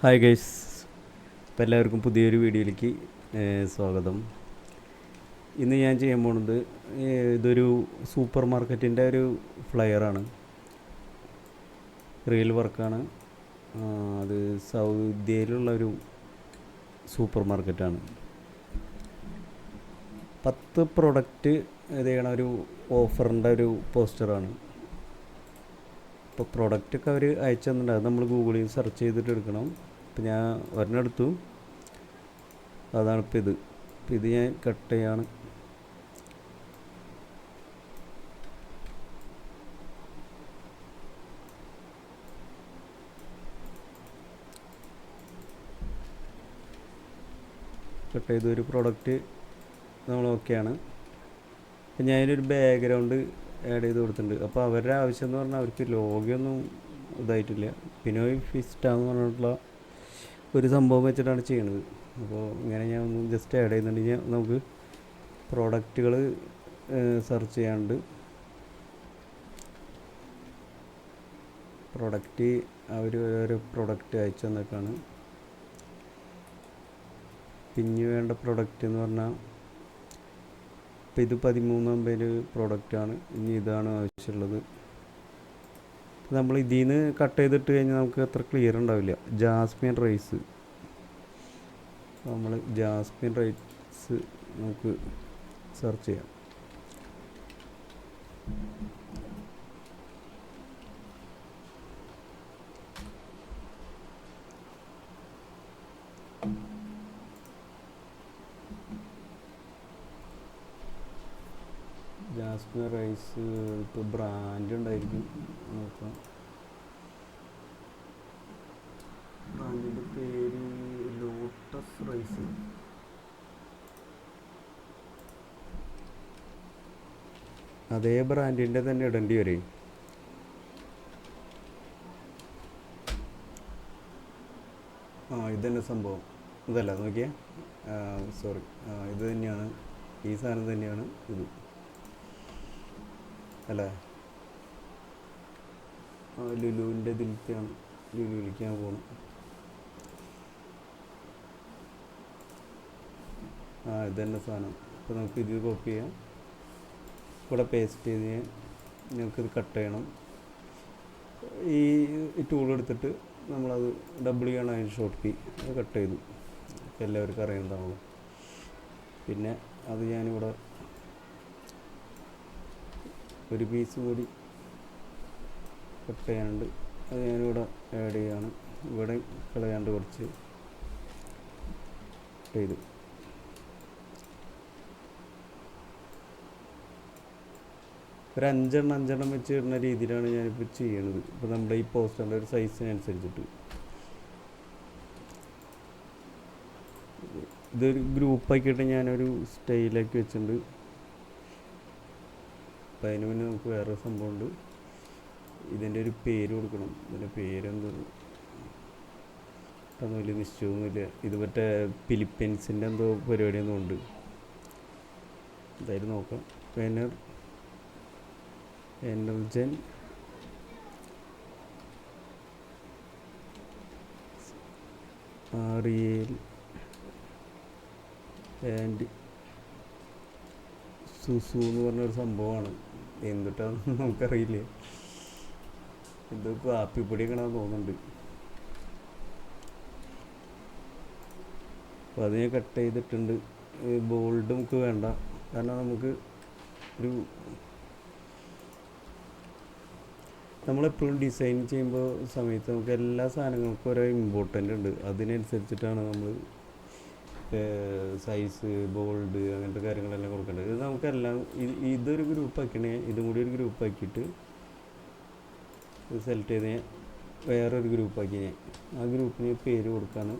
Hi guys, അപ്പോൾ എല്ലാവർക്കും പുതിയൊരു വീഡിയോയിലേക്ക് സ്വാഗതം. ഇന്ന് ഞാൻ ചെയ്യാൻ പോകുന്നത് ഇതൊരു സൂപ്പർ മാർക്കറ്റിൻ്റെ ഒരു ഫ്ലയറാണ്. റിയൽ വർക്കാണ്. അത് സൗദിയിലുള്ളൊരു സൂപ്പർ മാർക്കറ്റാണ്. 10 പ്രൊഡക്റ്റ് ഇത് ചെയ്യണ ഒരു ഓഫറിൻ്റെ ഒരു പോസ്റ്ററാണ്. ഇപ്പോൾ പ്രൊഡക്റ്റൊക്കെ അവർ അയച്ചു തന്നിട്ടുണ്ട്. അത് നമ്മൾ ഗൂഗിളിൽ സെർച്ച് ചെയ്തിട്ട് എടുക്കണം. ഇപ്പം ഞാൻ ഒരെണ്ണം എടുത്തു, അതാണ് ഇപ്പോൾ ഇത്. ഇപ്പം ഇത് ഞാൻ കട്ട് ചെയ്യാണ്. കട്ട് ചെയ്ത ഒരു പ്രൊഡക്റ്റ് നമ്മൾ ഓക്കെയാണ്. അപ്പം ഞാനൊരു ബാക്ക്ഗ്രൗണ്ട് ആഡ് ചെയ്ത് കൊടുത്തിട്ടുണ്ട്. അപ്പോൾ അവരുടെ ആവശ്യം എന്ന് പറഞ്ഞാൽ അവർക്ക് ലോഗൊന്നും ഇതായിട്ടില്ല. പിനോയ് ഫിസ്റ്റാന്ന് പറഞ്ഞിട്ടുള്ള ഒരു സംഭവം വെച്ചിട്ടാണ് ചെയ്യണത്. അപ്പോൾ ഇങ്ങനെ ഞാൻ ഒന്ന് ജസ്റ്റ് ആഡ് ചെയ്യുന്നുണ്ടെങ്കിൽ നമുക്ക് പ്രോഡക്റ്റുകൾ സെർച്ച് ചെയ്യാണ്ട് പ്രൊഡക്റ്റ് അവർ ഓരോ പ്രൊഡക്റ്റ് അയച്ചു തന്നേക്കാണ്. പിന്നെ വേണ്ട പ്രൊഡക്റ്റ് എന്ന് പറഞ്ഞാൽ ഇപ്പം ഇത് 13 പ്രോഡക്റ്റാണ്. ഇനി ഇതാണ് ആവശ്യമുള്ളത്. നമ്മൾ ഇതിൽ നിന്ന് കട്ട് ചെയ്തിട്ട് കഴിഞ്ഞാൽ നമുക്ക് അത്ര ക്ലിയർ ഉണ്ടാവില്ല. ജാസ്മിൻ റൈസ്, നമ്മൾ ജാസ്മിൻ റൈസ് നമുക്ക് സെർച്ച് ചെയ്യാം. ജാസ്മിൻ റൈസ് ഇപ്പോൾ ബ്രാൻഡ് ഉണ്ടായിരിക്കും, നോക്കാം. ബ്രാൻഡിൻ്റെ പേര് ലോട്ടസ് റൈസ്. അതേ ബ്രാൻഡിൻ്റെ തന്നെ ഇടേണ്ടി വരും. ഇതന്നെ സംഭവം. ഇതല്ല, നോക്കിയേ, സോറി, ഇത് തന്നെയാണ്, ഈ സാധനം തന്നെയാണ് ഇത് അല്ലേ. ലുലുവിൻ്റെ ഇതിലേക്കാണ്, ലുലുവിലേക്ക് ഞാൻ പോകണം. ഇതന്നെ സാധനം. അപ്പോൾ നമുക്ക് ഇത് കോപ്പി ചെയ്യാം, ഇവിടെ പേസ്റ്റ് ചെയ്ത് ഞങ്ങൾക്കിത് കട്ട് ചെയ്യണം. ഈ ടൂൾ എടുത്തിട്ട് നമ്മളത് ഡബിൾ ചെയ്യണം. അതിന് ഷോർട്ട് കീ അത് കട്ട് ചെയ്തു. എല്ലാവർക്കും അറിയുന്നതാണല്ലോ. പിന്നെ അത് ഞാനിവിടെ ഒരു പീസ് കൂടി കട്ട് ചെയ്യാനുണ്ട്. അത് ഞാനിവിടെ ആഡ് ചെയ്യാണ്. ഇവിടെ കളയാണ്ട് കുറച്ച് കട്ട് ചെയ്തു. ഒരു അഞ്ചെണ്ണം വെച്ച് ഇടുന്ന രീതിയിലാണ് ഞാനിപ്പോൾ ചെയ്യണത്. ഇപ്പോൾ നമ്മുടെ ഈ പോസ്റ്ററിൻ്റെ ഒരു സൈസിനനുസരിച്ചിട്ട് ഇതൊരു ഗ്രൂപ്പാക്കിയിട്ട് ഞാനൊരു സ്റ്റൈലാക്കി വെച്ചിട്ടുണ്ട്. അപ്പോൾ അതിന് മുന്നേ നമുക്ക് വേറെ സംഭവമുണ്ട്. ഇതിൻ്റെ ഒരു പേര് കൊടുക്കണം. ഇതിൻ്റെ പേരെന്തോ അതൊന്നും വലിയ നിശ്ചയമൊന്നുമില്ല. ഇത് മറ്റേ ഫിലിപ്പീൻസിൻ്റെ എന്തോ പരിപാടിയൊന്നും ഉണ്ട്. എന്തായാലും നോക്കാം. എനർജൻ റിയൽ ആൻഡ് സുസു എന്ന് പറഞ്ഞൊരു സംഭവമാണ്. എന്തിട്ടാണെന്ന് നമുക്കറിയില്ല. ഇത് കാപ്പിപ്പൊടിയൊക്കെ തോന്നുന്നുണ്ട്. അപ്പോൾ അത് ഞാൻ കട്ട് ചെയ്തിട്ടുണ്ട്. ബോൾഡ് നമുക്ക് വേണ്ട, കാരണം നമുക്ക് ഒരു നമ്മളെപ്പോഴും ഡിസൈൻ ചെയ്യുമ്പോൾ സമയത്ത് നമുക്ക് എല്ലാ സാധനങ്ങൾക്കും ഓരോ ഇമ്പോർട്ടൻ്റ് ഉണ്ട്. അതിനനുസരിച്ചിട്ടാണ് നമ്മൾ സൈസ്, ബോൾഡ്, അങ്ങനത്തെ കാര്യങ്ങളെല്ലാം കൊടുക്കേണ്ടത്. ഇത് നമുക്കെല്ലാം ഇതൊരു ഗ്രൂപ്പ് ആക്കണേ, ഇതും കൂടി ഒരു ഗ്രൂപ്പ് ആക്കിയിട്ട് ഇത് സെലക്ട് ചെയ്ത് വേറൊരു ഗ്രൂപ്പാക്കി ഞാൻ ആ ഗ്രൂപ്പിന് പേര് കൊടുക്കാണ്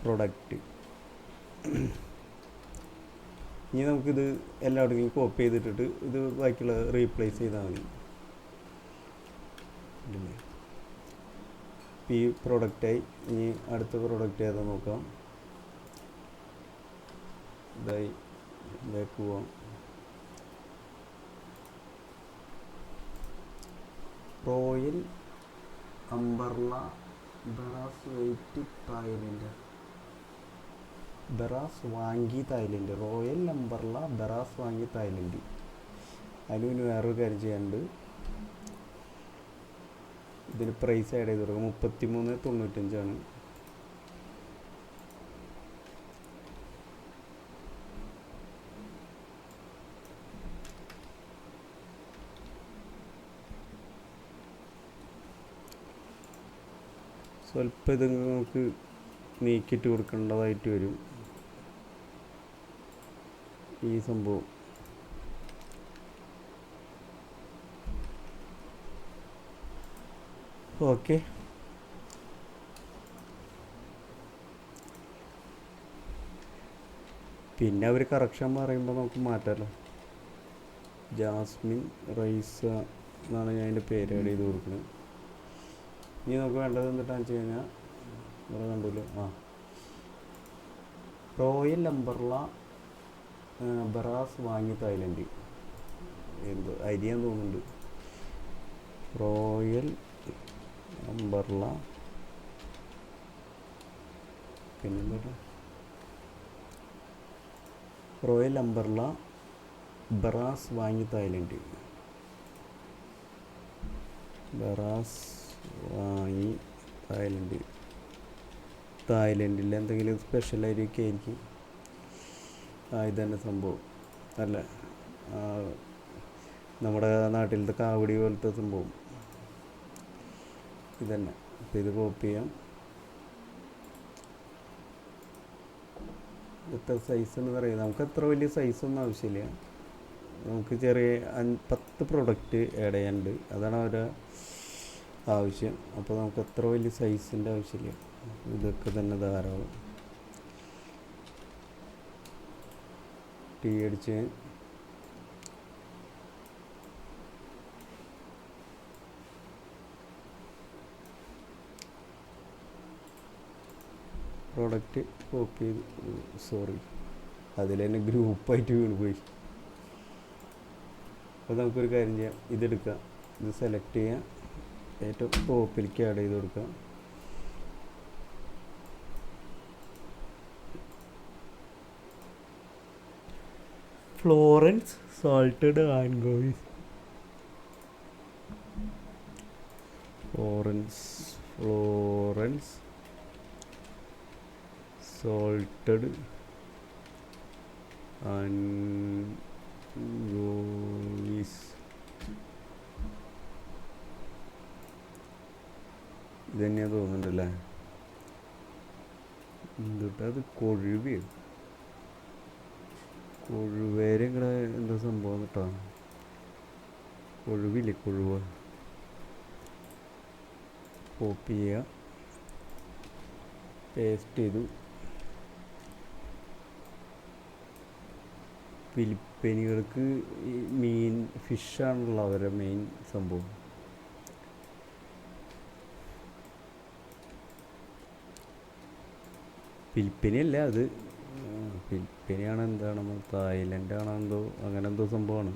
പ്രൊഡക്റ്റ്. ഇനി നമുക്കിത് എല്ലായിടത്തും കോപ്പി ചെയ്തിട്ടിട്ട് ഇത് ബാക്കിയുള്ള റീപ്ലേസ് ചെയ്താൽ മതി. ഈ പ്രൊഡക്റ്റായി. ഇനി അടുത്ത പ്രൊഡക്റ്റ് ഏതാ നോക്കാം. ഇതായി, ബാക്ക് പോവാം. റോയൽ അംബർല ബറാസ് വെയിറ്റ് തായ്ലൻഡ്, ബറാസ് വാങ്ങി തായ്ലൻഡ്, റോയൽ നമ്പറില ബറാസ് വാങ്ങി തായ്ലൻഡ്. അതിന് പിന്നെ വേറൊരു കാര്യം ചെയ്യാനുണ്ട്, ഇതിന് പ്രൈസ് ആഡ് ചെയ്ത് കൊടുക്കുക. 33.95 സ്വല്പം ഇത് നമുക്ക് നീക്കിയിട്ട് കൊടുക്കേണ്ടതായിട്ട് വരും ഈ സംഭവം. ഓക്കെ, പിന്നെ അവർ കറക്ഷൻ പറയുമ്പോൾ നമുക്ക് മാറ്റാമല്ലോ. ജാസ്മിൻ റൈസ എന്നാണ് ഞാൻ അതിൻ്റെ പേര് ആഡ് ചെയ്ത് കൊടുക്കുന്നത്. ഇനി നമുക്ക് വേണ്ടത് എന്നിട്ടാന്ന് വെച്ച് കഴിഞ്ഞാൽ ഇവിടെ കണ്ടല്ലോ, റോയൽ നമ്പറില ബറാസ് വാങ്ങി തായ്ലൻഡ്, എന്ത് അരിയാന്ന് തോന്നുന്നുണ്ട്. റോയൽ നമ്പറില പിന്നെന്താ, റോയൽ നമ്പറില ബറാസ് വാങ്ങി തായ്ലൻഡ്, ബറാസ് വാങ്ങി തായ്ലൻഡ്. തായ്ലൻഡിൽ എന്തെങ്കിലും സ്പെഷ്യൽ അരിയൊക്കെ ആയിരിക്കും. ഇതന്നെ സംഭവം അല്ല, നമ്മുടെ നാട്ടിലത്തെ കാവടി പോലത്തെ സംഭവം ഇതന്നെ. അപ്പോൾ ഇത് കോപ്പി ചെയ്യാം. എത്ര സൈസ് എന്ന് പറയുന്നത്, നമുക്ക് അത്ര വലിയ സൈസൊന്നും ആവശ്യമില്ല. നമുക്ക് ചെറിയ 10 പ്രൊഡക്റ്റ് ആഡ് ചെയ്യാനുണ്ട്, അതാണ് അവരുടെ ആവശ്യം. അപ്പോൾ നമുക്ക് അത്ര വലിയ സൈസിൻ്റെ ആവശ്യമില്ല, ഇതൊക്കെ തന്നെ ധാരാളം. ടീ അടിച്ച് പ്രോഡക്റ്റ് കോപ്പി ചെയ്ത്, സോറി അതിൽ തന്നെ ഗ്രൂപ്പായിട്ട് വീണുപോയി. അപ്പോൾ നമുക്കൊരു കാര്യം ചെയ്യാം, ഇതെടുക്കാം, ഇത് സെലക്ട് ചെയ്യാം, ഏറ്റവും ടോപ്പിലേക്ക് ആഡ് ചെയ്ത് കൊടുക്കാം. Florence salted anchovies, Florence salted anchovies. ഇത് തന്നെയാണ് തോന്നുന്നുണ്ടല്ലേ, എന്നിട്ട് അത് കൊഴുവേര് ഇങ്ങനെ എന്താ സംഭവം കേട്ടോ, കൊഴുവില്ലേ, കൊഴുവ. കോപ്പി ചെയ്യുക, പേസ്റ്റ് ചെയ്തു. ഫിലിപ്പീനുകൾക്ക് ഈ മീൻ ഫിഷാണല്ലോ അവരുടെ മെയിൻ സംഭവം. ഫിലിപ്പീനല്ല അത്, ഫിലിപ്പീനാണ്, എന്താണ് തായ്ലൻഡാണോ എന്തോ, അങ്ങനെ എന്തോ സംഭവമാണ്.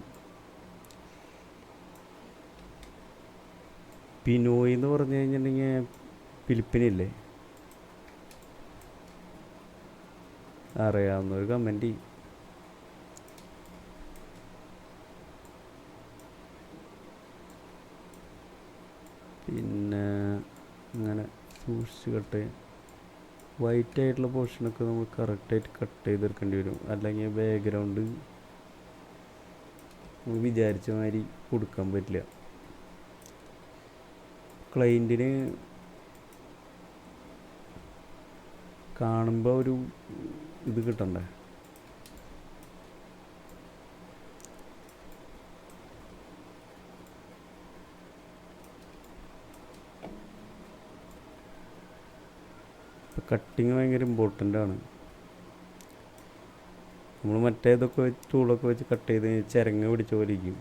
പിനോയ് എന്ന് പറഞ്ഞു കഴിഞ്ഞിട്ടുണ്ടെങ്കിൽ ഫിലിപ്പീനല്ലേ, അറിയാവുന്നൊരു കമൻറ്റ്. പിന്നെ അങ്ങനെ സൂക്ഷിച്ച് കട്ട്, വൈറ്റ് ആയിട്ടുള്ള പോർഷനൊക്കെ നമ്മൾ കറക്റ്റായിട്ട് കട്ട് ചെയ്തെടുക്കേണ്ടി വരും, അല്ലെങ്കിൽ ബാക്ക്ഗ്രൗണ്ട് നമ്മൾ വിചാരിച്ച മാതിരി കൊടുക്കാൻ പറ്റില്ല. ക്ലയൻറ്റിന് കാണുമ്പോൾ ഒരു ഇത് കിട്ടണ്ടേ. കട്ടിങ് ഭയങ്കര ഇമ്പോർട്ടൻ്റ് ആണ്. നമ്മൾ മറ്റേതൊക്കെ വെച്ച് ടൂളൊക്കെ വെച്ച് കട്ട് ചെയ്ത് ചിരങ്ങ പിടിച്ച പോലെ ഇരിക്കും.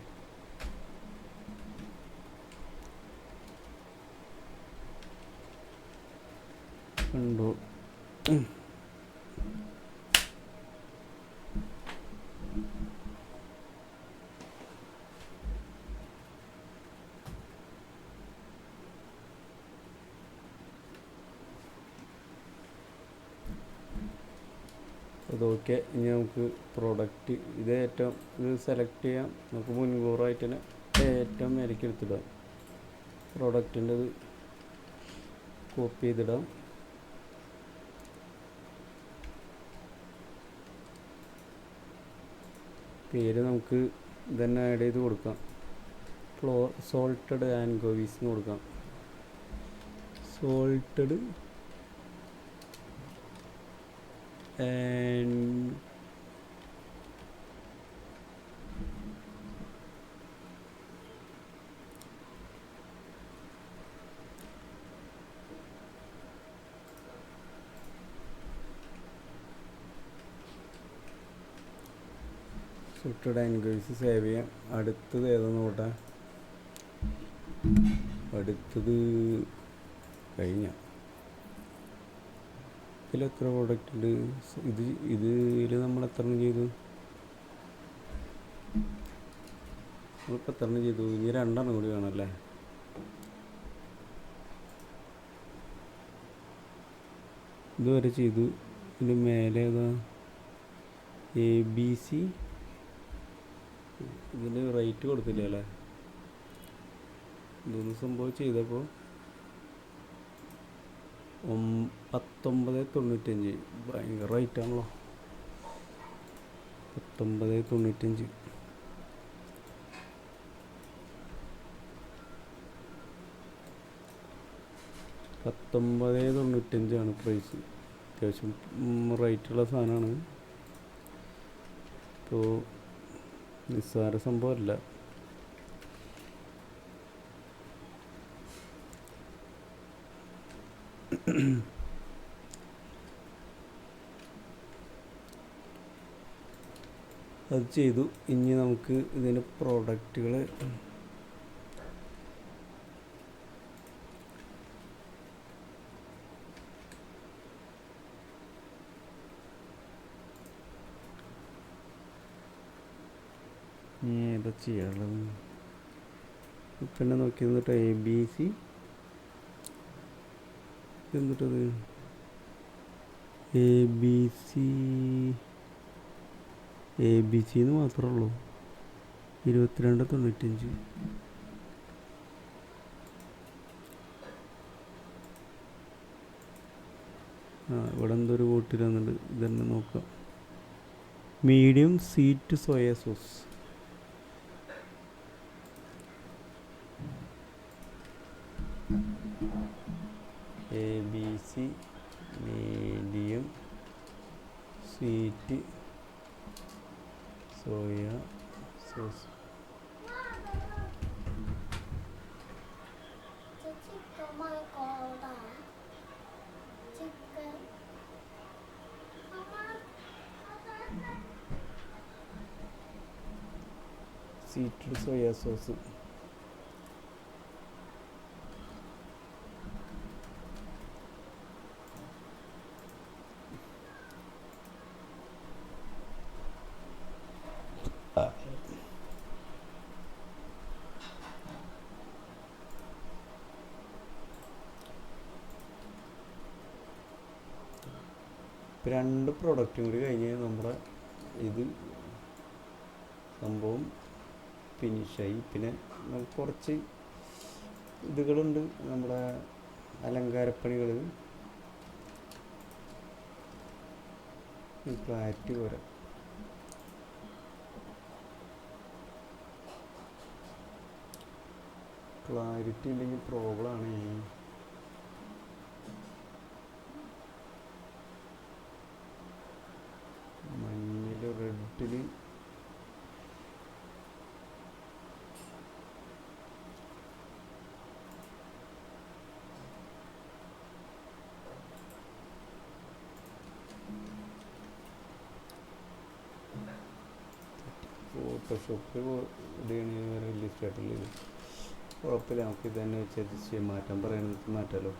ഉണ്ടോ അതൊക്കെ ഇനി നമുക്ക് പ്രൊഡക്റ്റ് ഇത് ഏറ്റവും ഇത് സെലക്ട് ചെയ്യാം. നമുക്ക് മുൻകൂറായിട്ട് തന്നെ ഏറ്റവും മേലേക്ക് എടുത്തിടാം. പ്രൊഡക്റ്റിൻ്റെ ഇത് കോപ്പി ചെയ്തിടാം. പേര് നമുക്ക് ഇതന്നെ ആഡ് ചെയ്ത് കൊടുക്കാം. സോൾട്ടഡ് ആൻഗോവീസ് എന്ന് കൊടുക്കാം. സോൾട്ടഡ് ആൻഡ് സോൾട്ടഡ് ആൻഗോവീസ് സേവ് ചെയ്യാം. അടുത്തത് ഏതെന്ന് നോട്ടെ. അടുത്തത് കഴിഞ്ഞ ഇതിൽ എത്ര പ്രോഡക്റ്റ് ഉണ്ട്? ഇതിൽ നമ്മൾ എത്ര എണ്ണം ചെയ്തു? നമ്മളിപ്പോൾ എത്ര എണ്ണം ചെയ്തു? ഇനി 2 എണ്ണം കൂടി വേണമല്ലേ? ഇതുവരെ ചെയ്തു. ഇതിന് മേലെ ഏതാ? ABC. ഇതിന് റേറ്റ് കൊടുത്തില്ല അല്ലേ? ഇതൊന്ന് സംഭവം ചെയ്തപ്പോൾ 19.95. ഭയങ്കര റേറ്റാണല്ലോ. 19.95. 19.95 പ്രൈസ്. അത്യാവശ്യം റേറ്റുള്ള സാധനമാണ്. ഇപ്പോൾ നിസ്സാര സംഭവമല്ല. അത് ചെയ്തു. ഇനി നമുക്ക് ഇതിൻ്റെ പ്രോഡക്റ്റുകൾ ഏതാ ചെയ്യാനുള്ളത്? പിന്നെ നോക്കി നിന്നിട്ട് ABC എന്നിട്ടത് ABC എന്ന് മാത്രമേ ഉള്ളൂ. 22.95. ഇവിടെ എന്തൊരു കൂട്ടിരുന്നുണ്ട്. ഇതന്നെ നോക്കാം. Medium sweet soya sauce. ABC medium sweet soya sauce. Sweet soya sauce. ഇപ്പോൾ 2 പ്രൊഡക്റ്റും കൂടി കഴിഞ്ഞ് നമ്മുടെ ഇത് സംഭവം ഫിനിഷായി. പിന്നെ നമുക്ക് കുറച്ച് ഇതുകളുണ്ട്, നമ്മുടെ അലങ്കാരപ്പണികൾ. ക്ലാരിറ്റി പോരാ. ക്ലാരിറ്റി ഇല്ലെങ്കിൽ പ്രോബ്ലമാണ്. മഞ്ഞിൽ റെഡിൽ ഫോട്ടോഷോപ്പിൽ ഇടുകയാണെങ്കിൽ വേറെ വലിയ ഇഷ്ടമായിട്ടില്ല. കുഴപ്പമില്ല, നമുക്ക് ഇത് തന്നെ വെച്ച് അഡ്ജസ്റ്റ് ചെയ്യാം. മാറ്റാൻ പറയണത് മാറ്റാമല്ലോ.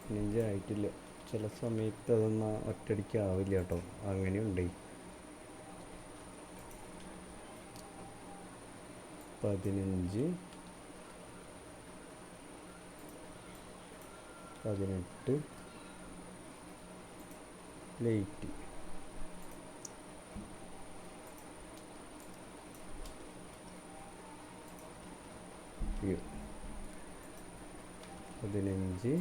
15 ആയിട്ടില്ല. ചില സമയത്ത് അതൊന്നും ഒറ്റയടിക്ക് ആവില്ല കേട്ടോ. അങ്ങനെയുണ്ട്. 15, 18, ലൈറ്റ്. View 15,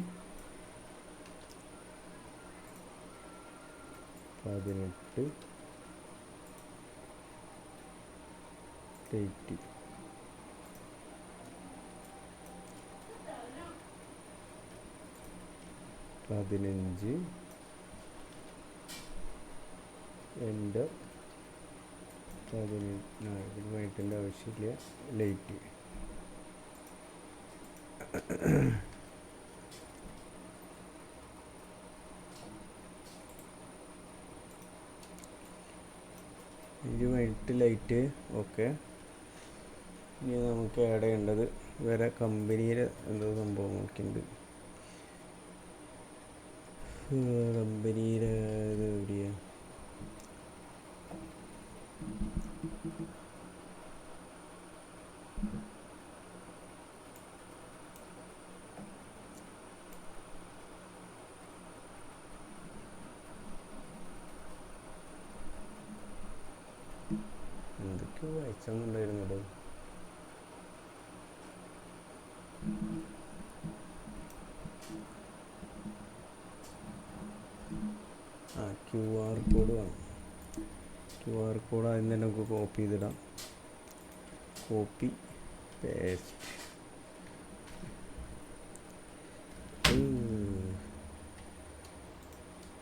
18 light. 15 എൻ്റെ 18 ആവശ്യമില്ല. ലൈറ്റ്. Light okay. ഇനി നമുക്ക് ആഡ് ചെയ്യേണ്ടത് വേറെ കമ്പനിയുടെ എന്തോ സംഭവം നോക്കിയിട്ടുണ്ട്. കമ്പനിയുടെ ഇത് എവിടെയാണ്? എന്തൊക്കെയോ വായിച്ചെന്നുണ്ടായിരുന്നത്. QR കോഡ് വേണം. QR കോഡ് ആദ്യം തന്നെ നമുക്ക് കോപ്പി ചെയ്തിടാം. Copy paste.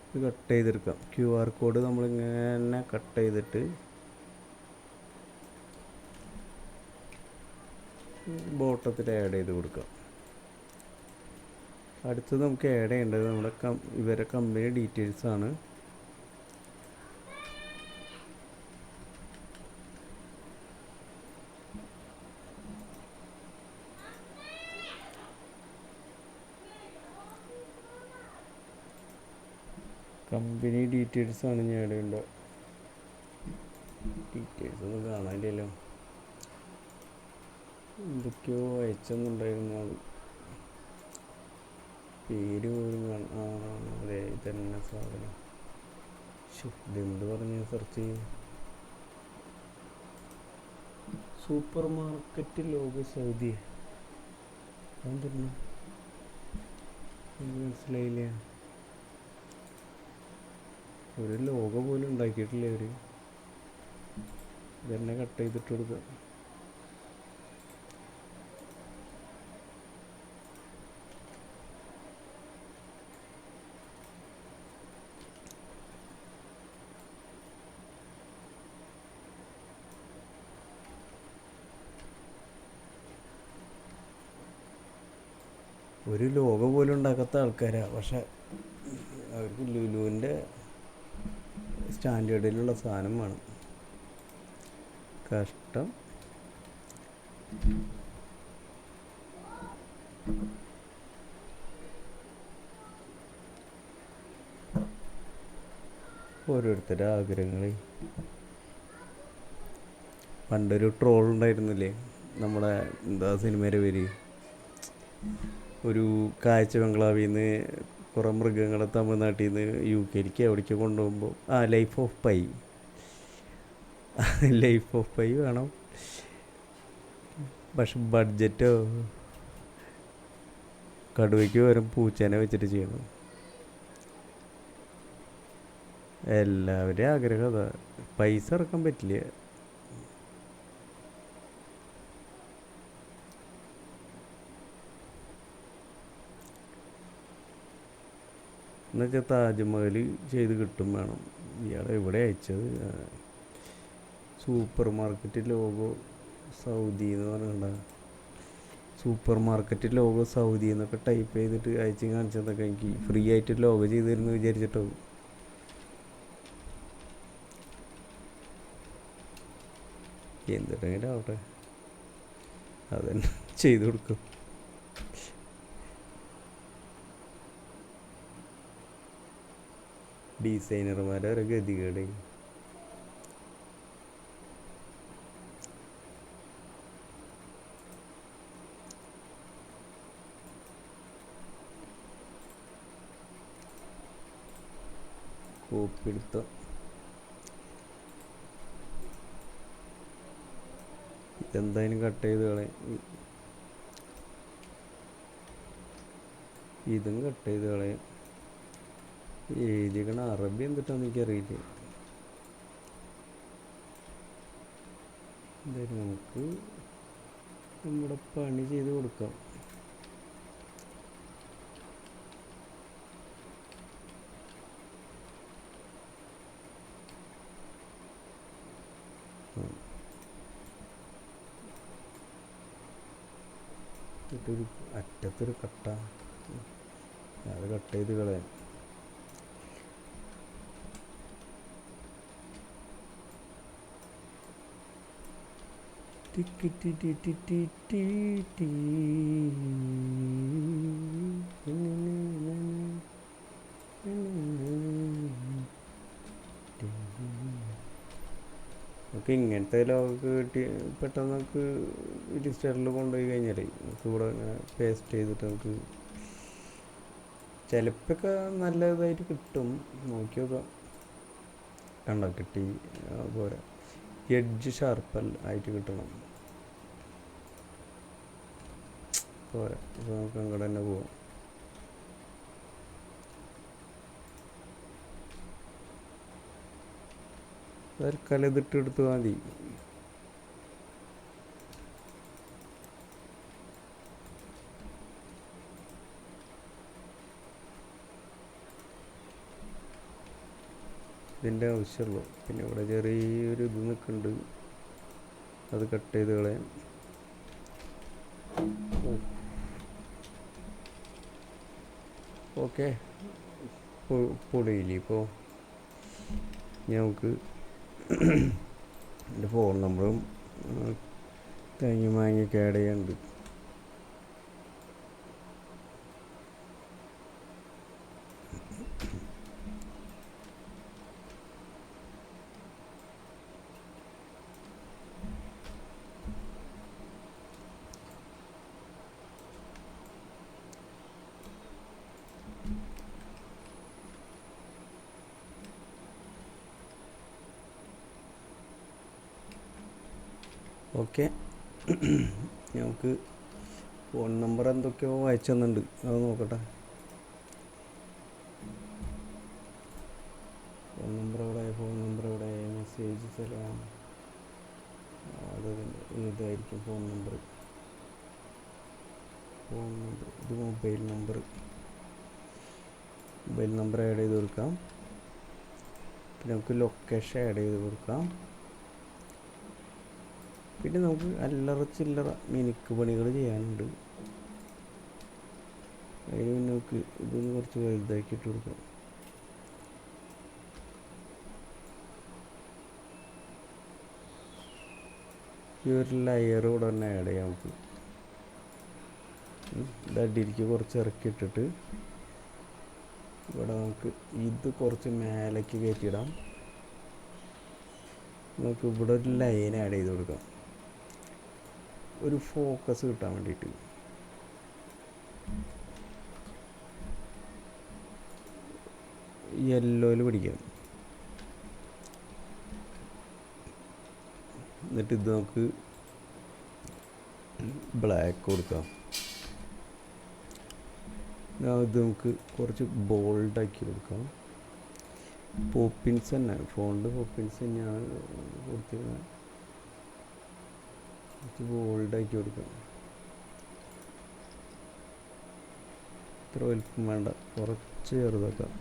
ഇത് കട്ട് ചെയ്തെടുക്കാം. QR കോഡ് നമ്മളിങ്ങനെ കട്ട് ചെയ്തിട്ട് ബോട്ടത്തിൽ ആഡ് ചെയ്ത് കൊടുക്കാം. അടുത്തത് നമുക്ക് ആഡ് ചെയ്യേണ്ടത് നമ്മുടെ ഇവരെ കമ്പനി ഡീറ്റെയിൽസ് ആണ്. കമ്പനി ഡീറ്റെയിൽസ് ആണ് ഞാൻ ആഡ് ചെയ്യേണ്ടത്. ഡീറ്റെയിൽസ് ഒന്നും കാണാനില്ലല്ലോ. എന്തൊക്കെയോ അയച്ചെന്നുണ്ടായിരുന്നു. അത് പേര് പോലും അതെ ഇതന്നെ സാധനം. ഇതെന്ത് പറഞ്ഞ് സെർച്ച് ചെയ്യും? Super market logo Saudi. അതെന്താ മനസ്സിലായില്ല. ഒരു ലോഗോ പോലും ഉണ്ടാക്കിയിട്ടില്ല അവർ. ഇതന്നെ കട്ട് ചെയ്തിട്ട് കൊടുക്കുക. ഒരു ലോഗോ പോലും ഉണ്ടാക്കാത്ത ആൾക്കാരാണ്. പക്ഷെ അവർക്ക് ലുലുവിൻ്റെ സ്റ്റാൻഡേർഡിലുള്ള സാധനം വേണം. കഷ്ടം. ഓരോരുത്തരുടെ ആഗ്രഹങ്ങളെ. പണ്ടൊരു ട്രോൾ ഉണ്ടായിരുന്നില്ലേ, നമ്മുടെ എന്താ സിനിമയുടെ പേര്, ഒരു കാഴ്ച ബംഗ്ലാവിൽ നിന്ന് കുറേ മൃഗങ്ങളെ തമിഴ്നാട്ടിൽ നിന്ന് UK എവിടേക്ക് കൊണ്ടുപോകുമ്പോൾ life of pi. Life of pi വേണം. പക്ഷെ ബഡ്ജറ്റോ കടുവയ്ക്ക് പകരം പൂച്ചേനെ വെച്ചിട്ട് ചെയ്യണം. എല്ലാവരുടെയും ആഗ്രഹം അതാ. പൈസ ഇറക്കാൻ പറ്റില്ല. എന്നുവെച്ചാൽ താജ്മഹൽ ചെയ്ത് കിട്ടും വേണം. ഇയാളെ എവിടെ അയച്ചത്? സൂപ്പർ മാർക്കറ്റ് ലോഗോ സൗദി എന്ന് പറഞ്ഞിട്ടുണ്ട. സൂപ്പർ മാർക്കറ്റ് ലോഗോ സൗദി എന്നൊക്കെ ടൈപ്പ് ചെയ്തിട്ട് അയച്ച് കാണിച്ചതൊക്കെ എനിക്ക് ഫ്രീ ആയിട്ട് ലോഗോ ചെയ്ത് തരുന്നു വിചാരിച്ചിട്ടോ. എന്തിട്ടെങ്കിലും ആവട്ടെ, അതന്നെ ചെയ്തു കൊടുക്കും. ഡിസൈനർമാരെ ഒരു ഗതികേട്. കോപ്പി എടുത്ത ഇതെന്തായാലും കട്ട് ചെയ്ത് കളയാം. ഇതും കട്ട് ചെയ്ത് കളയാം. എഴുതിക്കണ അറബി എന്തിട്ടാന്ന് എനിക്കറിയില്ല. എന്തായാലും നമുക്ക് നമ്മുടെ പണി ചെയ്ത് കൊടുക്കാം. എന്നിട്ടൊരു അറ്റത്തൊരു കട്ട, അത് കട്ട് ചെയ്ത് കളയാം. നമുക്ക് ഇങ്ങനത്തെ ലോക്ക് കിട്ടി പെട്ടെന്ന് നമുക്ക് ലിസ്റ്ററിൽ കൊണ്ടുപോയി കഴിഞ്ഞാൽ നമുക്ക് ഇവിടെ ഇങ്ങനെ പേസ്റ്റ് ചെയ്തിട്ട് നമുക്ക് ചിലപ്പോഴൊക്കെ നല്ല ഇതായിട്ട് കിട്ടും. നോക്കി നോക്കാം. കണ്ടോ കിട്ടി. പോരാ, എഡ്ജ് ഷാർപ്പ് ആയിട്ട് കിട്ടണം. പോരാ, ഇപ്പോൾ നമുക്ക് അങ്ങോട്ട് തന്നെ പോവാം. തൽക്കാലം ഇതിട്ട് എടുത്ത് മതി. ഇതിൻ്റെ ആവശ്യമുള്ളൂ. പിന്നെ ഇവിടെ ചെറിയൊരു ഇത് നിൽക്കുന്നുണ്ട്, അത് കട്ട് ചെയ്ത് കളയാം. ഓക്കെ, പൊടിയില്ലേ ഇപ്പോൾ. നമുക്ക് എൻ്റെ ഫോൺ നമ്പറും തേങ്ങ മാങ്ങയൊക്കെ ആഡ് ചെയ്യാനുണ്ട്. ഓക്കെ, നമുക്ക് ഫോൺ നമ്പർ എന്തൊക്കെയോ അയച്ചു തന്നിട്ടുണ്ട്, അത് നോക്കട്ടെ. ഫോൺ നമ്പർ എവിടെ മെസ്സേജ് സ്ഥലം അത് ഇതായിരിക്കും ഫോൺ നമ്പർ. ഇത് മൊബൈൽ നമ്പർ ആഡ് ചെയ്ത് കൊടുക്കാം. പിന്നെ നമുക്ക് ലൊക്കേഷൻ ആഡ് ചെയ്ത് കൊടുക്കാം. പിന്നെ നമുക്ക് അല്ലറ ചില്ലറ മിനുക്ക് പണികൾ ചെയ്യാനുണ്ട്. അതിന് പിന്നെ നമുക്ക് ഇതൊന്ന് കുറച്ച് വലുതാക്കിയിട്ട് കൊടുക്കാം. ഈ ഒരു ലെയർ ഇവിടെ തന്നെ ആഡ് ചെയ്യാം നമുക്ക്. ഇതടിയിലേക്ക് കുറച്ച് ഇറക്കിയിട്ടിട്ട് ഇവിടെ നമുക്ക് ഇത് കുറച്ച് മേലേക്ക് കയറ്റിയിടാം. നമുക്ക് ഇവിടെ ഒരു ലൈൻ ആഡ് ചെയ്ത് കൊടുക്കാം, ഒരു ഫോക്കസ് കിട്ടാൻ വേണ്ടിയിട്ട്. യെല്ലോയിൽ പിടിക്കാം. എന്നിട്ട് ഇത് നമുക്ക് ബ്ലാക്ക് കൊടുക്കാം. ഇത് നമുക്ക് കുറച്ച് ബോൾഡാക്കി കൊടുക്കാം. പോപ്പിൻസ് തന്നെ, ഫോണ്ട് പോപ്പിൻസ് തന്നെയാണ് കൊടുത്തിരുന്നത്. കുറച്ച് ബോൾഡാക്കി കൊടുക്കാം. ഇത്ര വലിപ്പം വേണ്ട, കുറച്ച് ചെറുതാക്കാം.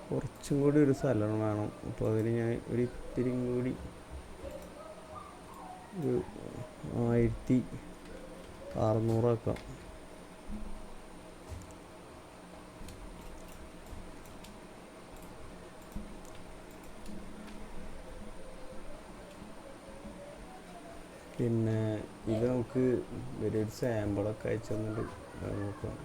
കുറച്ചും കൂടി ഒരു സ്ഥലം വേണം. അപ്പോൾ അതിന് ഞാൻ ഒരു ഇത്തിരിയും കൂടി ഒരു 1600 ആക്കാം. പിന്നെ ഇത് നമുക്ക് ഒരു സാമ്പിളൊക്കെ അയച്ചു തന്നിട്ട് നോക്കാം.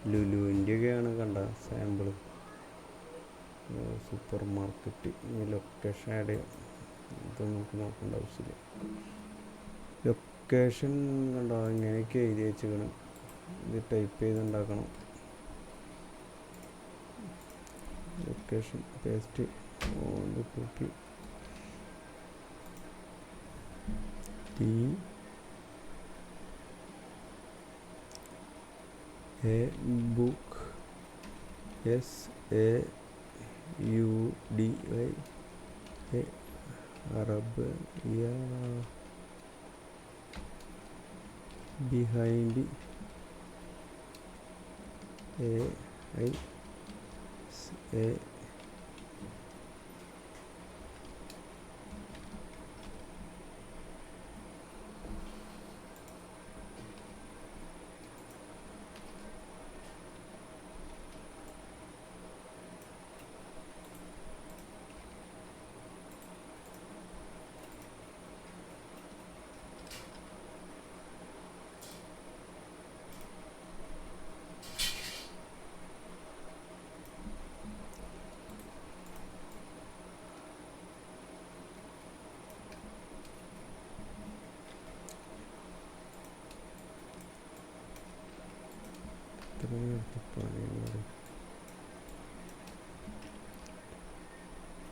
ലുലുവിൻ്റെയൊക്കെയാണ് കണ്ട sample. Super market. Location add ചെയ്യാം. ഇത് നമുക്ക് നോക്കേണ്ട ആവശ്യമില്ല. ലൊക്കേഷൻ കണ്ടോ ഇങ്ങനെയൊക്കെ എഴുതി വെച്ചിരിക്കണം. ഇത് ടൈപ്പ് ചെയ്തുണ്ടാക്കണം. ലൊക്കേഷൻ പേസ്റ്റ് കോപ്പി ടി എ book SAUDY Arab behind A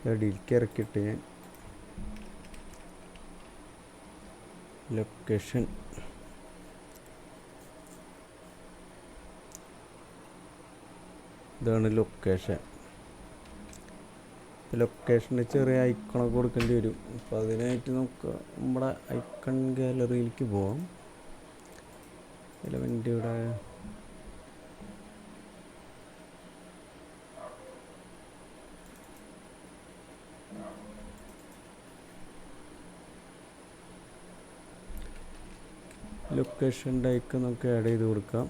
അടിയിലേക്ക് ഇറക്കിയിട്ട് ഞാൻ ലൊക്കേഷൻ ഇതാണ് ലൊക്കേഷൻ. ലൊക്കേഷന് ചെറിയ ഐക്കണൊക്കെ കൊടുക്കേണ്ടി വരും. അപ്പോൾ അതിനായിട്ട് നമുക്ക് നമ്മുടെ ഐക്കൺ ഗാലറിയിലേക്ക് പോവാം. എലമെൻ്റ് ഇവിടെ ലൊക്കേഷൻ്റെ ഐക്കൺ നമുക്ക് ആഡ് ചെയ്ത് കൊടുക്കാം.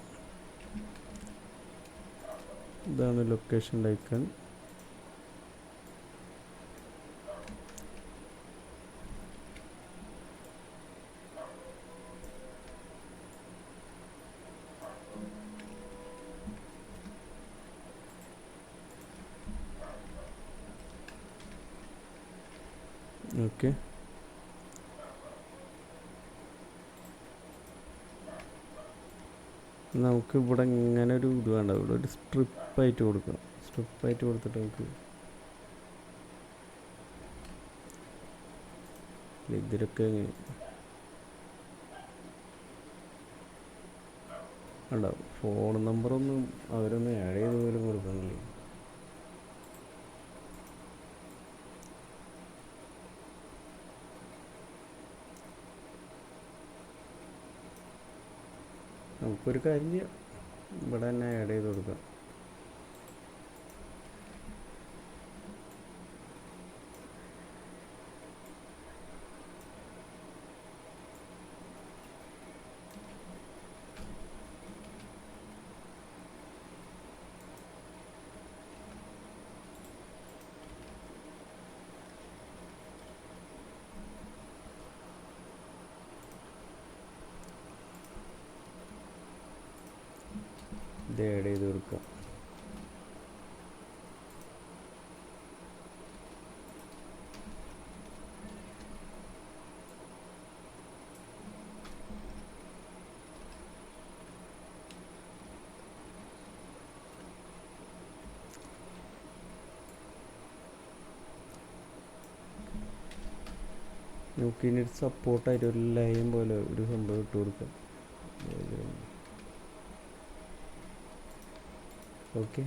ഇതാണ് ലൊക്കേഷൻ്റെ ഐക്കൺ. ഓക്കെ, നമുക്ക് ഇവിടെ ഇങ്ങനെ ഒരു ഇത് വേണ്ട, ഇവിടെ ഒരു സ്ട്രിപ്പായിട്ട് കൊടുക്കണം. സ്ട്രിപ്പായിട്ട് കൊടുത്തിട്ട് നമുക്ക് ഇതിലൊക്കെ ഉണ്ടാവും. ഫോൺ നമ്പറൊന്നും അവരൊന്നും ആഡ് ചെയ്ത് പോലും കൊടുക്കുന്നില്ല. നമുക്കൊരു കാര്യം ചെയ്യാം, ഇവിടെ തന്നെ ആഡ് ചെയ്ത് കൊടുക്കാം. ഇത് ആഡ് ചെയ്ത് കൊടുക്കാം. നമുക്കിനി സപ്പോർട്ടായിട്ട് ഒരു ലൈൻ പോലെ ഒരു സംഭവം ഇട്ട് കൊടുക്കാം. ഓക്കെ,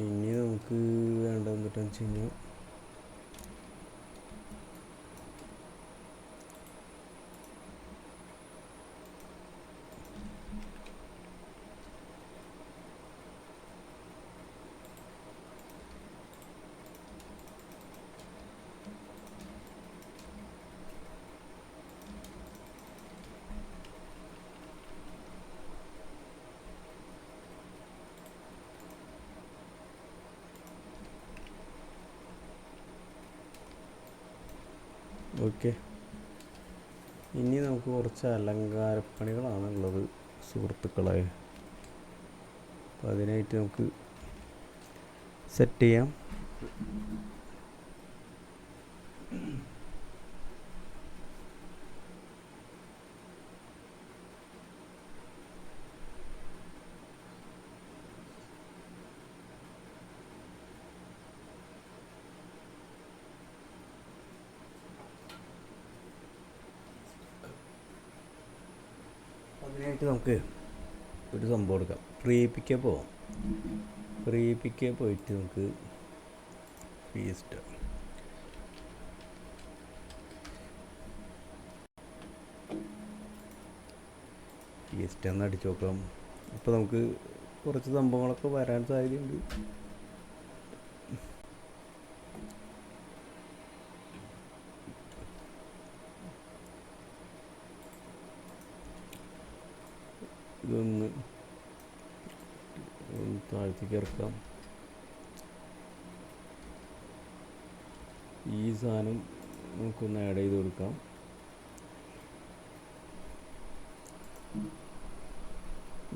ഇനി നമുക്ക് വേണ്ട എന്നിട്ടെന്ന് വെച്ച് കഴിഞ്ഞാൽ ഓക്കെ. ഇനി നമുക്ക് കുറച്ച് അലങ്കാരപ്പണികളാണുള്ളത് സുഹൃത്തുക്കളെ. അപ്പോൾ അതിനായിട്ട് നമുക്ക് സെറ്റ് ചെയ്യാം. അതിനായിട്ട് നമുക്ക് ഒരു സംഭവം എടുക്കാം. പ്രീപിക്ക് പോവാം. പ്രീപിക്ക് പോയിട്ട് നമുക്ക് ഫീസ്റ്റ് ഒന്ന് അടിച്ചു നോക്കാം. അപ്പോൾ നമുക്ക് കുറച്ച് സംഭവങ്ങളൊക്കെ വരാൻ സാധ്യതയുണ്ട്. ഇതൊന്ന് താഴ്ത്തേക്ക് ഇറക്കാം. ഈ സാധനം നമുക്കൊന്ന് ആഡ് ചെയ്ത് കൊടുക്കാം.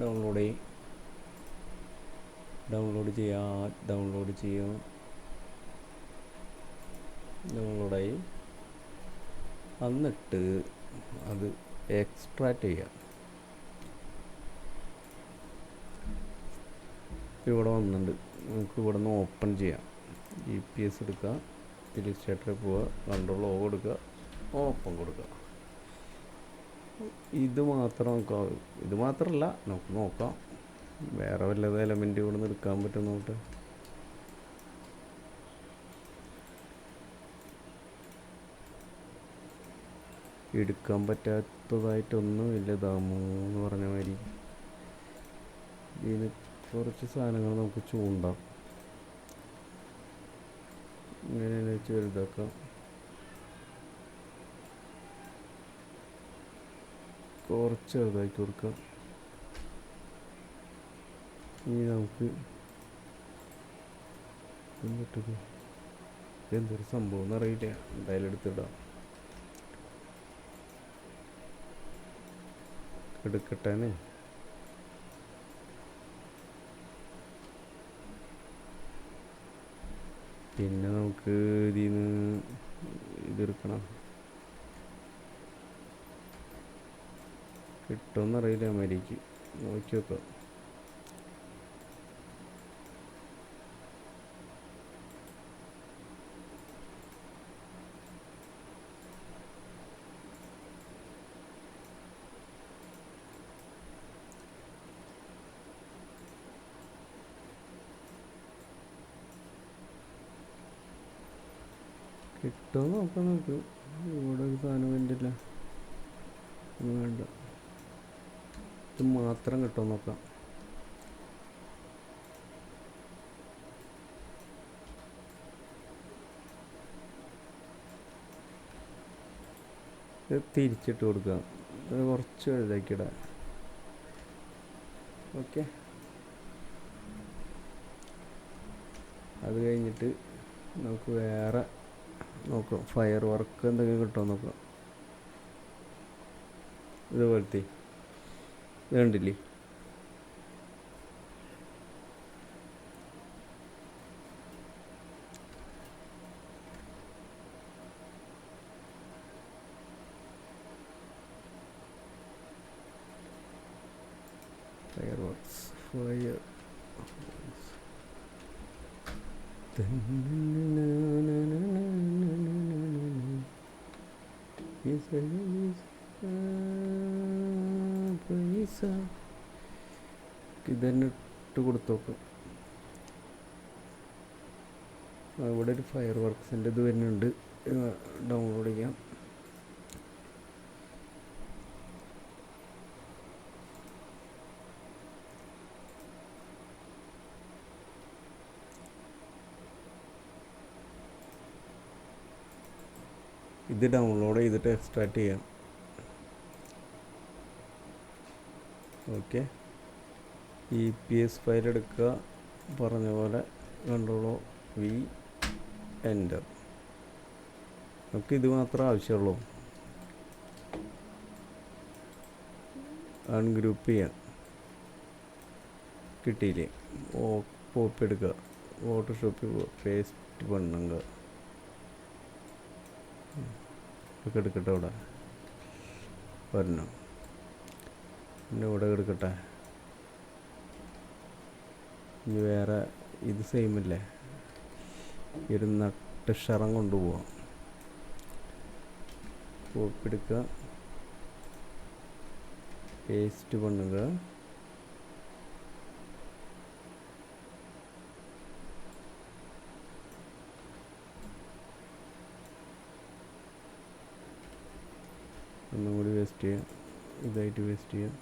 ഡൗൺലോഡ് ചെയ്യാം. ഡൗൺലോഡായി. എന്നിട്ട് അത് എക്സ്ട്രാക്റ്റ് ചെയ്യാം. ഇവിടെ വന്നിട്ടുണ്ട്. നമുക്ക് ഇവിടെ നിന്ന് ഓപ്പൺ ചെയ്യാം. GPS എടുക്കുക, ഇല്ലുസ്ട്രേറ്ററിൽ പോവുക, കൺട്രോൾ O കൊടുക്കുക, ഓപ്പൺ കൊടുക്കുക. ഇത് മാത്രമല്ല, നമുക്ക് നോക്കാം വേറെ വല്ലത് എലമെൻ്റ് ഇവിടെ നിന്ന് എടുക്കാൻ പറ്റും. നോട്ട് എടുക്കാൻ പറ്റാത്തതായിട്ടൊന്നുമില്ല. ദാമൂന്ന് പറഞ്ഞ മാതിരി ഇതിന് കുറച്ച് സാധനങ്ങൾ നമുക്ക് ചൂണ്ടാം. ഇങ്ങനെ വെച്ച് വലുതാക്കാം. കുറച്ച് ചെറുതാക്കി കൊടുക്കാം. ഇനി നമുക്ക് എന്നിട്ടത് എന്തൊരു സംഭവം എന്നറിയില്ല. എന്തായാലും എടുത്തിടാം. എടുക്കട്ടേനെ. പിന്നെ നമുക്ക് ഇതിൽ നിന്ന് ഇതെടുക്കണം. കിട്ടുമെന്നറിയില്ല. അമേരിക്ക് നോക്കി നോക്കാം. കിട്ടുമോ നോക്കാം. നമുക്ക് ഇവിടെ ഒരു സാധനം വേണ്ടില്ല. വേണ്ട, ഇത് മാത്രം കിട്ടുമോ നോക്കാം. ഇത് തിരിച്ചിട്ട് കൊടുക്കാം. ഇത് കുറച്ച് വലുതാക്കിയിടാം. ഓക്കെ. അത് കഴിഞ്ഞിട്ട് നമുക്ക് വേറെ നോക്കാം. ഫയർ വർക്ക് എന്തെങ്കിലും കിട്ടുമോ നോക്കാം. ഇതുപോലത്തെ ഇത് കണ്ടില്ലേ? ഫയർ വർക്ക്സ് ഇതന്നെ ഇട്ട് കൊടുത്തു നോക്കും. ഇവിടെ ഒരു ഫയർ വർക്ക്സിൻ്റെ ഇത് വരുന്നുണ്ട്. ഡൗൺലോഡ് ചെയ്യാം. ഇത് ഡൗൺലോഡ് ചെയ്തിട്ട് എക്സ്ട്രാക്റ്റ് ചെയ്യാം. ഓക്കെ. EPS ഫയൽ എടുക്കുക. പറഞ്ഞ പോലെ Ctrl+V എൻ്റർ. നമുക്ക് ഇത് മാത്രമേ ആവശ്യമുള്ളൂ. അൺഗ്രൂപ്പ് ചെയ്യാം. കിട്ടിയില്ലേ? കോപ്പി എടുക്കുക, ഫോട്ടോഷോപ്പിൽ പേസ്റ്റ് പണ്ണുക. ഇതൊക്കെ എടുക്കട്ടെ, ഇവിടെ വരണം, പിന്നെ ഇവിടെ എടുക്കട്ടെ. ഇനി വേറെ ഇത് സെയിമല്ലേ, ഒരു നട്ട് ഷറം കൊണ്ടുപോവാം. കോപ്പി എടുക്കുക, പേസ്റ്റ് പണ്ണുക. ഒന്നും കൂടി വേസ്റ്റ് ചെയ്യാം, ഇതായിട്ട് വേസ്റ്റ് ചെയ്യാം.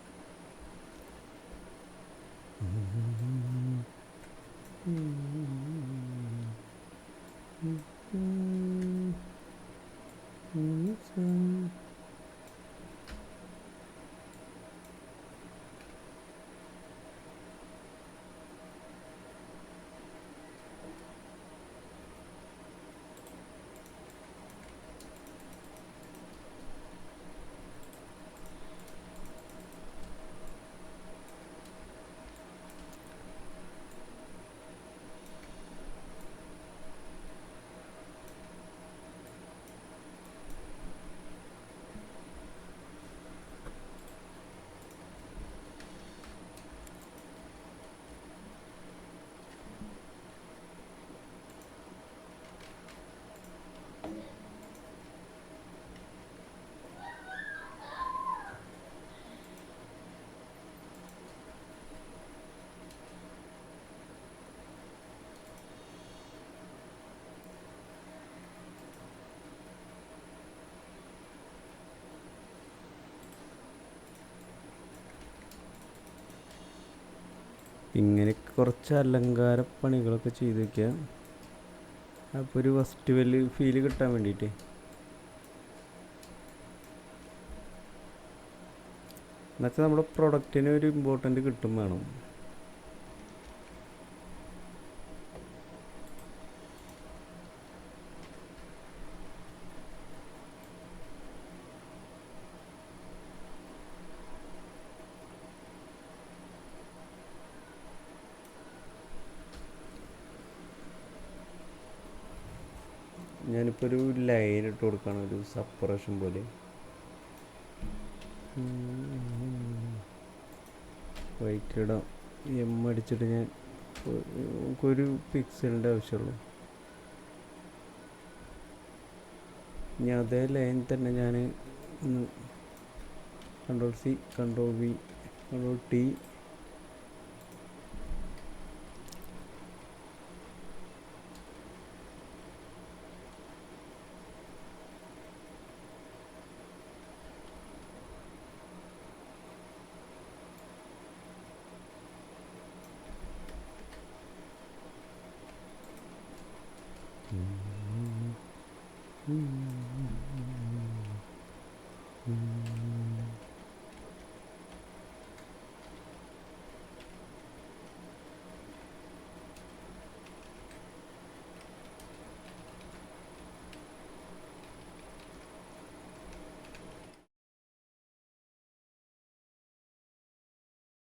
ഇങ്ങനെ കുറച്ച് അലങ്കാര പണികളൊക്കെ ചെയ്ത് വയ്ക്കുക. അപ്പോൾ ഒരു ഫെസ്റ്റിവൽ ഫീല് കിട്ടാൻ വേണ്ടിയിട്ട്. എന്നുവെച്ചാൽ നമ്മുടെ പ്രൊഡക്റ്റിന് ഒരു ഇമ്പോർട്ടൻ്റ് കിട്ടും വേണം. ഞാനിപ്പോൾ ഒരു ലൈൻ ഇട്ട് കൊടുക്കുകയാണ്, ഒരു സപ്പറേഷൻ പോലെ. വൈറ്റ് ഇടാം, എം അടിച്ചിട്ട് ഞാൻ നമുക്കൊരു പിക്സലിൻ്റെ ആവശ്യമുള്ളൂ. ഇനി അതേ ലൈൻ തന്നെ ഞാൻ ഒന്ന് Ctrl+C, Ctrl+V, Ctrl+T.